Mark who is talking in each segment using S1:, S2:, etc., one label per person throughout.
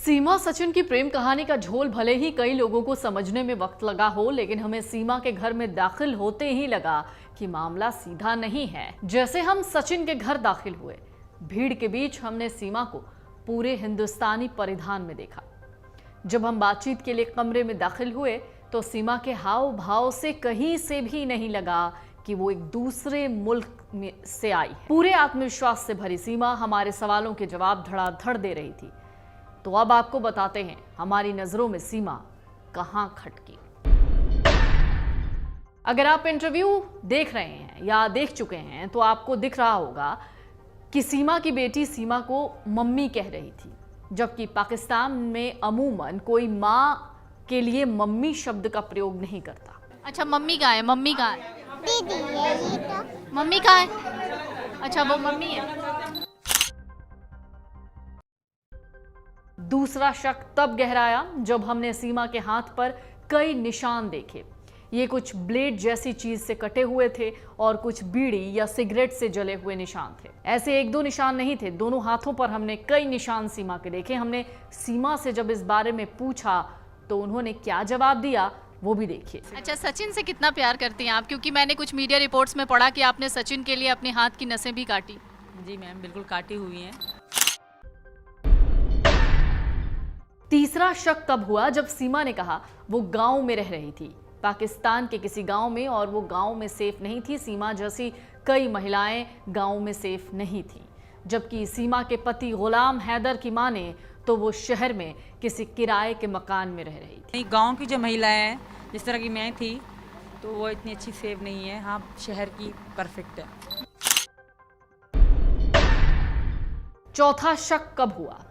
S1: सीमा सचिन की प्रेम कहानी का झोल भले ही कई लोगों को समझने में वक्त लगा हो, लेकिन हमें सीमा के घर में दाखिल होते ही लगा कि मामला सीधा नहीं है। जैसे हम सचिन के घर दाखिल हुए, भीड़ के बीच हमने सीमा को पूरे हिंदुस्तानी परिधान में देखा। जब हम बातचीत के लिए कमरे में दाखिल हुए तो सीमा के हाव भाव से कहीं से भी नहीं लगा कि वो एक दूसरे मुल्क में से आई। पूरे आत्मविश्वास से भरी सीमा हमारे सवालों के जवाब धड़ाधड़ दे रही थी। तो अब आपको बताते हैं हमारी नजरों में सीमा कहां खटकी। अगर आप इंटरव्यू देख रहे हैं या देख चुके हैं तो आपको दिख रहा होगा कि सीमा की बेटी सीमा को मम्मी कह रही थी, जबकि पाकिस्तान में अमूमन कोई माँ के लिए मम्मी शब्द का प्रयोग नहीं करता।
S2: अच्छा, मम्मी कहाँ है? मम्मी कहाँ है?
S3: दीदी है ये तो।
S2: मम्मी कहाँ है? अच्छा, वो मम्मी है।
S1: दूसरा शक तब गहराया जब हमने सीमा के हाथ पर कई निशान देखे। ये कुछ ब्लेड जैसी चीज से कटे हुए थे और कुछ बीड़ी या सिगरेट से जले हुए निशान थे। ऐसे एक दो निशान नहीं थे, दोनों हाथों पर हमने कई निशान सीमा के देखे। हमने सीमा से जब इस बारे में पूछा तो उन्होंने क्या जवाब दिया वो भी देखिए।
S2: अच्छा, सचिन से कितना प्यार करती हैं आप? क्योंकि मैंने कुछ मीडिया रिपोर्ट्स में पढ़ा कि आपने सचिन के लिए अपने हाथ की नसें भी काटी।
S4: जी मैम, बिल्कुल काटी हुई हैं।
S1: तीसरा शक तब हुआ जब सीमा ने कहा वो गांव में रह रही थी, पाकिस्तान के किसी गांव में, और वो गांव में सेफ नहीं थी। सीमा जैसी कई महिलाएं गांव में सेफ नहीं थी, जबकि सीमा के पति गुलाम हैदर की माने तो वो शहर में किसी किराए के मकान में रह रही थी।
S4: गांव की जो महिलाएं हैं, जिस तरह की मैं थी, तो वो इतनी अच्छी सेफ नहीं है। हाँ, शहर की परफेक्ट है।
S1: चौथा शक कब हुआ?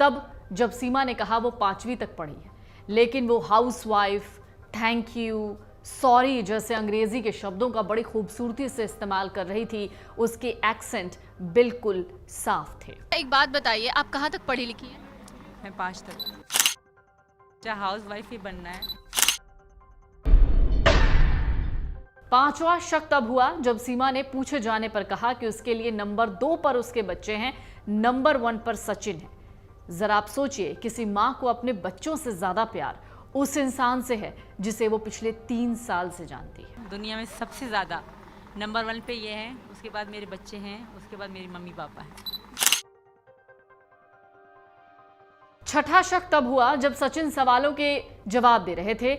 S1: तब जब सीमा ने कहा वो 5वीं तक पढ़ी है, लेकिन वो हाउसवाइफ, थैंक यू, सॉरी जैसे अंग्रेजी के शब्दों का बड़ी खूबसूरती से इस्तेमाल कर रही थी। उसके एक्सेंट बिल्कुल साफ थे।
S2: एक बात बताइए, आप कहाँ तक पढ़ी लिखी हैं?
S4: मैं 5 तक। चाहे हाउस वाइफ ही बनना है।
S1: पांचवा शक तब हुआ जब सीमा ने पूछे जाने पर कहा कि उसके लिए नंबर 2 पर उसके बच्चे हैं, नंबर 1 पर सचिन है। जरा आप सोचिए, किसी माँ को अपने बच्चों से ज्यादा प्यार उस इंसान से है जिसे वो पिछले 3 साल से जानती है।
S4: दुनिया में सबसे ज़्यादा नंबर 1 पे ये है, उसके बाद मेरे बच्चे हैं, उसके बाद मेरी मम्मी पापा हैं।
S1: छठा शक तब हुआ जब सचिन सवालों के जवाब दे रहे थे।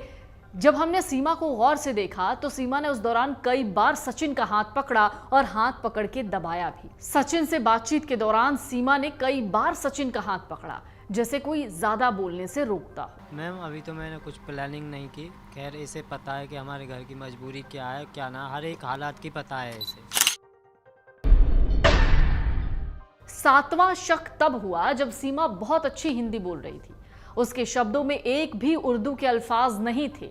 S1: जब हमने सीमा को गौर से देखा तो सीमा ने उस दौरान कई बार सचिन का हाथ पकड़ा और हाथ पकड़ के दबाया भी। सचिन से बातचीत के दौरान सीमा ने कई बार सचिन का हाथ पकड़ा, जैसे कोई ज्यादा बोलने से रोकता।
S5: मैम, अभी तो मैंने कुछ प्लानिंग नहीं की। खैर, इसे पता है कि हमारे घर की मजबूरी क्या है क्या ना, हर एक हालात की पता है इसे।
S1: सातवां शक तब हुआ जब सीमा बहुत अच्छी हिंदी बोल रही थी। उसके शब्दों में एक भी उर्दू के अल्फाज नहीं थे।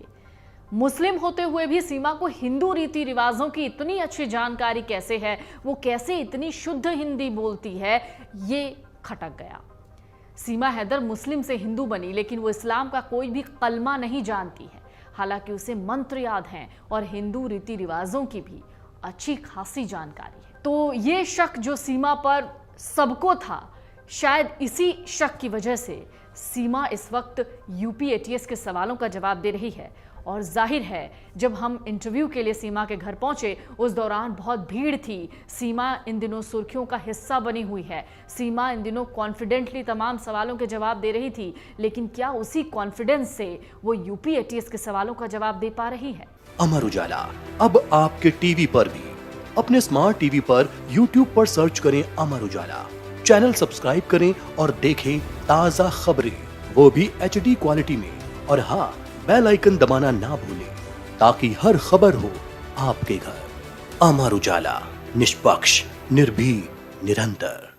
S1: मुस्लिम होते हुए भी सीमा को हिंदू रीति रिवाजों की इतनी अच्छी जानकारी कैसे है, वो कैसे इतनी शुद्ध हिंदी बोलती है, ये खटक गया। सीमा हैदर मुस्लिम से हिंदू बनी, लेकिन वो इस्लाम का कोई भी कलमा नहीं जानती है। हालांकि उसे मंत्र याद हैं और हिंदू रीति रिवाजों की भी अच्छी खासी जानकारी है। तो ये शक जो सीमा पर सबको था, शायद इसी शक की वजह से सीमा इस वक्त यूपी एटीएस के सवालों का जवाब दे रही है। और जाहिर है, जब हम इंटरव्यू के लिए सीमा के घर पहुंचे उस दौरान बहुत भीड़ थी। सीमा इन दिनों सुर्खियों का हिस्सा बनी हुई है। सीमा इन दिनों कॉन्फिडेंटली तमाम सवालों के जवाब दे रही थी, लेकिन क्या उसी कॉन्फिडेंस से वो यूपी एटीएस के सवालों का जवाब दे पा रही है?
S6: अमर उजाला अब आपके टीवी पर भी। अपने स्मार्ट टीवी पर यूट्यूब पर सर्च करें अमर उजाला, चैनल सब्सक्राइब करें और देखें ताज़ा खबरें, वो भी HD क्वालिटी में। और हाँ, बेल आइकन दबाना ना भूलें ताकि हर खबर हो आपके घर। अमर उजाला, निष्पक्ष, निर्भीक, निरंतर।